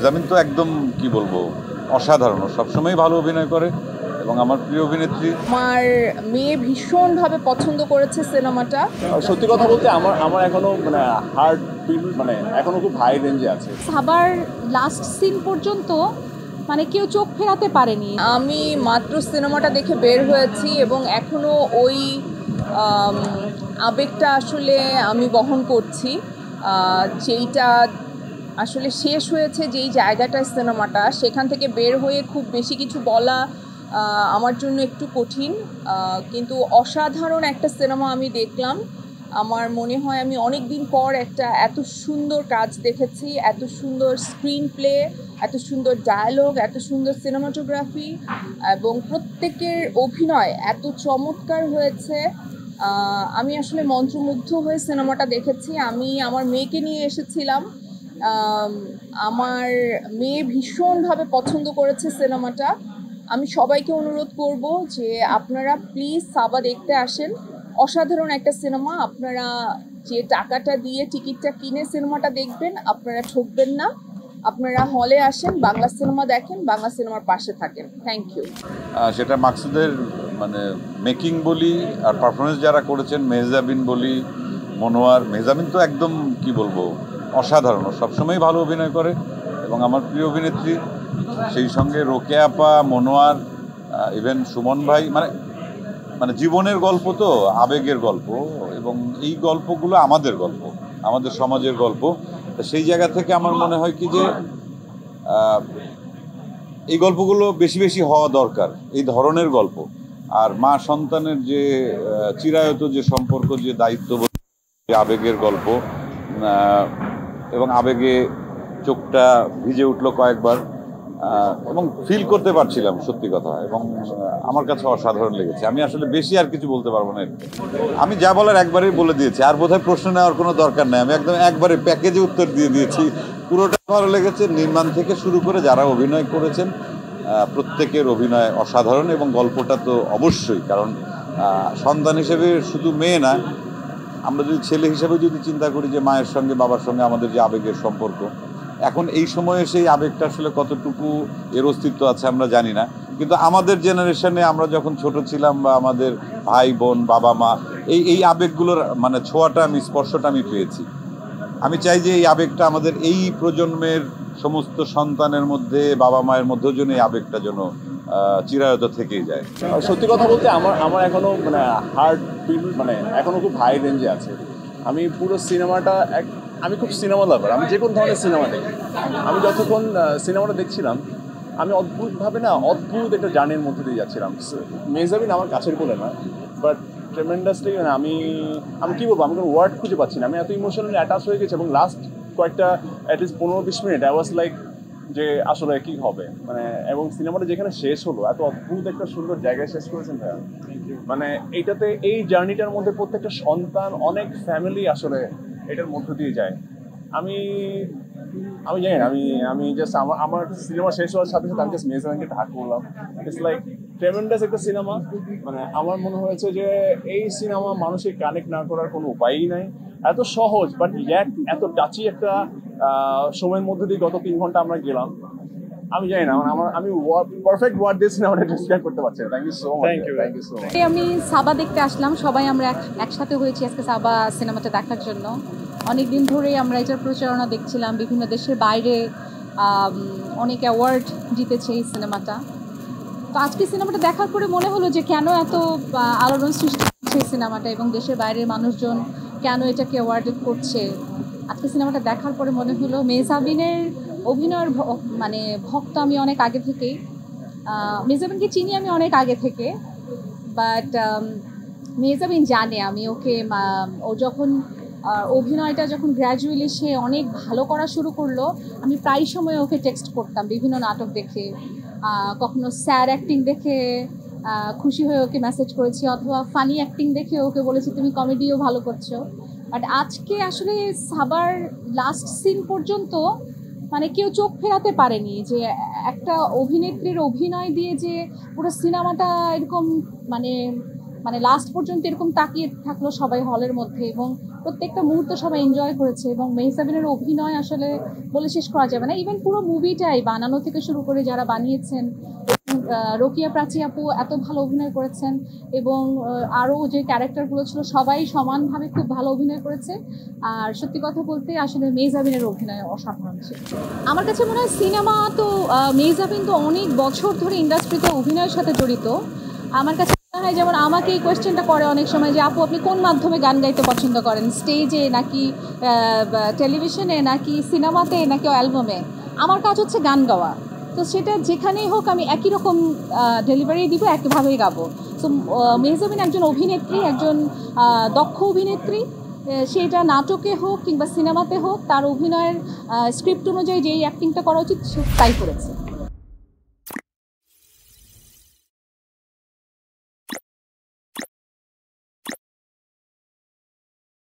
জামিন তো একদম কি বলবো অসাধারণ, সবসময় ভালো অভিনয় করে এবং আমার প্রিয় অভিনেত্রী। আমার মেয়ে ভীষণভাবে পছন্দ করেছে সিনেমাটা। সত্যি কথা বলতে আমার এখনো হার্ট বিট এখনো খুব হাই রেঞ্জে আছে। সাবার লাস্ট সিন পর্যন্ত কেউ চোখ ফেরাতে পারেনি। আমি মাত্র সিনেমাটা দেখে বের হয়েছি এবং এখনো ওই আবেগটা আসলে আমি বহন করছি। যেইটা আসলে শেষ হয়েছে যেই জায়গাটায় সিনেমাটা, সেখান থেকে বের হয়ে খুব বেশি কিছু বলা আমার জন্য একটু কঠিন, কিন্তু অসাধারণ একটা সিনেমা আমি দেখলাম। আমার মনে হয় আমি অনেক দিন পর একটা এত সুন্দর কাজ দেখেছি, এত সুন্দর স্ক্রিন প্লে, এত সুন্দর ডায়ালগ, এত সুন্দর সিনেমাটোগ্রাফি এবং প্রত্যেকের অভিনয় এত চমৎকার হয়েছে। আমি আসলে মন্ত্রমুগ্ধ হয়ে সিনেমাটা দেখেছি। আমি আমার মেয়েকে নিয়ে এসেছিলাম। আমার মেয়ে ভীষণভাবে পছন্দ করেছে সিনেমাটা। আমি সবাইকে অনুরোধ করব যে আপনারা প্লিজ সাবা দেখতে আসেন। অসাধারণ একটা সিনেমা। আপনারা যে টাকাটা দিয়ে টিকিটটা কিনে সিনেমাটা দেখবেন, আপনারা ঠকবেন না। আপনারা হলে আসেন, বাংলা সিনেমা দেখেন, বাংলা সিনেমার পাশে থাকেন। Thank you. সেটা মাকসুদের মেকিং বলি আর পারফরমেন্স যারা করেছেন, মেহজাবিন বলি, মনোয়ার। মেহজাবিন তো একদম কি বলবো অসাধারণ, সবসময় ভালো অভিনয় করে এবং আমার প্রিয় অভিনেত্রী। সেই সঙ্গে রোকেয়া আপা, মনোয়ার, ইভেন সুমন ভাই। মানে জীবনের গল্প তো, আবেগের গল্প, এবং এই গল্পগুলো আমাদের গল্প, আমাদের সমাজের গল্প। সেই জায়গা থেকে আমার মনে হয় কি যে এই গল্পগুলো বেশি বেশি হওয়া দরকার, এই ধরনের গল্প। আর মা সন্তানের যে চিরায়ত যে সম্পর্ক, যে দায়িত্ববোধ, যে আবেগের গল্প, এবং আবেগে চোখটা ভিজে উঠলো কয়েকবার এবং ফিল করতে পারছিলাম সত্যি কথা, এবং আমার কাছে অসাধারণ লেগেছে। আমি আসলে বেশি আর কিছু বলতে পারবো না। আমি যা বলার একবারেই বলে দিয়েছি, আর বোধহয় প্রশ্ন নেওয়ার কোনো দরকার নেই। আমি একদম একবারে প্যাকেজে উত্তর দিয়ে দিয়েছি। পুরোটা ভালো লেগেছে, নির্মাণ থেকে শুরু করে যারা অভিনয় করেছেন প্রত্যেকের অভিনয় অসাধারণ, এবং গল্পটা তো অবশ্যই, কারণ সন্তান হিসেবে শুধু মেয়ে না, আমরা যদি ছেলে হিসেবে যদি চিন্তা করি যে মায়ের সঙ্গে বাবার সঙ্গে আমাদের যে আবেগের সম্পর্ক, এখন এই সময়ে সেই আবেগটা আসলে কতটুকু এর অস্তিত্ব আছে আমরা জানি না। কিন্তু আমাদের জেনারেশনে আমরা যখন ছোট ছিলাম, বা আমাদের ভাই বোন, বাবা মা, এই আবেগগুলোর ছোঁয়াটা আমি, স্পর্শটা আমি পেয়েছি। আমি চাই যে এই আবেগটা আমাদের এই প্রজন্মের সমস্ত সন্তানের মধ্যে, বাবা মায়ের মধ্যেও যেন এই আবেগটা যেন চিরায়ত থেকেই যায়। সত্যি কথা বলতে আমার এখনো হার্ট বিট এখনো খুব হাই রেঞ্জে আছে। আমি পুরো সিনেমাটা আমি খুব সিনেমা লাভার, আমি যে কোনো ধরনের সিনেমা দেখি। আমি যতক্ষণ সিনেমাটা দেখছিলাম, আমি অদ্ভুতভাবে অদ্ভুত একটা জার্নির মধ্যে দিয়ে যাচ্ছিলাম। মেহজাবিন আমার কাছের বলে না, বাট ট্রেমেন্ডাসলি আমি কী বলবো, আমি কোনো ওয়ার্ড খুঁজে পাচ্ছি না। আমি এত ইমোশনালি অ্যাটাচ হয়ে গেছি, এবং লাস্ট কয়েকটা at least 15-20 minute I was like যে আসলে কী হবে, এবং সিনেমাটা যেখানে শেষ হলো, এত অদ্ভুত একটা সুন্দর জায়গায় শেষ করেছেন ভাইয়া। এইটাতে, এই জার্নিটার মধ্যে প্রত্যেকটা সন্তান, অনেক ফ্যামিলি আসলে এটার মধ্য দিয়ে যায়। আমি জানি না, আমি জাস্ট আমার সিনেমা শেষ হওয়ার সাথে সাথে আমি জাস্ট মেহজাবিনকে হাক করলাম। ইটস লাইক ট্রেমেন্ডাস একটা সিনেমা। আমার মনে হয়েছে যে এই সিনেমা মানুষের কানেক্ট না করার কোনো উপায়ই নাই। এত সহজ, বাট ইয়াট এত টাচি একটা সময়ের মধ্যে দিয়ে গত 3 ঘন্টা আমরা গেলাম। আমি জানি না, আমি পারফেক্ট ওয়ার্ড দিয়ে সিনেমাটা ডিসক্রাইব করতে পারছি না। Thank you so much. Thank you so much. আমি সাবা দেখতে আসলাম, সবাই আমরা একসাথে হয়েছি আজকে সাবা সিনেমাটা দেখার জন্য। অনেকদিন ধরেই আমরা এটার প্রচারণা দেখছিলাম, বিভিন্ন দেশের বাইরে অনেক অ্যাওয়ার্ড জিতেছে এই সিনেমাটা। তো আজকে সিনেমাটা দেখার পরে মনে হলো যে কেন এত আলোড়ন সৃষ্টি করছে এই সিনেমাটা, এবং দেশের বাইরের মানুষজন কেন এটাকে অ্যাওয়ার্ড করছে। আজকে সিনেমাটা দেখার পরে মনে হলো মেহজাবিনের অভিনয়ের ভক্ত আমি অনেক আগে থেকেই। মেহজাবিনকে চিনি আমি অনেক আগে থেকে, বাট মেহজাবিন জানে আমি ওকে, ও যখন অভিনয়টা যখন গ্র্যাজুয়ালি সে অনেক ভালো করা শুরু করলো, আমি প্রায় সময় ওকে টেক্সট করতাম বিভিন্ন নাটক দেখে, কখনো স্যার অ্যাক্টিং দেখে খুশি হয়ে ওকে মেসেজ করেছি, অথবা ফানি অ্যাক্টিং দেখে ওকে বলেছি তুমি কমেডিও ভালো করছো। বাট আজকে আসলে সাবার লাস্ট সিন পর্যন্ত কেউ চোখ ফেরাতে পারেনি, যে একটা অভিনেত্রীর অভিনয় দিয়ে যে পুরো সিনেমাটা এরকম লাস্ট পর্যন্ত এরকম তাকিয়ে থাকলো সবাই হলের মধ্যে, এবং প্রত্যেকটা মুহূর্ত সবাই এনজয় করেছে এবং মেহজাবিনের অভিনয় আসলে বলে শেষ করা যাবে না। ইভেন পুরো মুভিটাই বানানো থেকে শুরু করে যারা বানিয়েছেন, রোকিয়া প্রাচী আপু এত ভালো অভিনয় করেছেন এবং আরও যে ক্যারেক্টারগুলো ছিল সবাই সমানভাবে খুব ভালো অভিনয় করেছে। আর সত্যি কথা বলতে আসলে মেহজাবিনের অভিনয় অসাধারণ ছিল। আমার কাছে মনে হয় সিনেমা তো মেহজাবিন তো অনেক বছর ধরে ইন্ডাস্ট্রিতে অভিনয়ের সাথে জড়িত। আমার কাছে মনে হয় যেমন আমাকে এই কোয়েশ্চেনটা করে অনেক সময় যে আপু আপনি কোন মাধ্যমে গান গাইতে পছন্দ করেন, স্টেজে নাকি টেলিভিশনে নাকি সিনেমাতে নাকি অ্যালবামে? আমার কাজ হচ্ছে গান গাওয়া, তো সেটা যেখানেই হোক আমি একই রকম ডেলিভারি দিব, একইভাবেই গাবো। তো মেহজাবিন একজন অভিনেত্রী, একজন দক্ষ অভিনেত্রী, সেটা নাটকে হোক কিংবা সিনেমাতে হোক তার অভিনয়ের স্ক্রিপ্ট অনুযায়ী যেই অ্যাক্টিংটা করা উচিত সে তাই করেছে।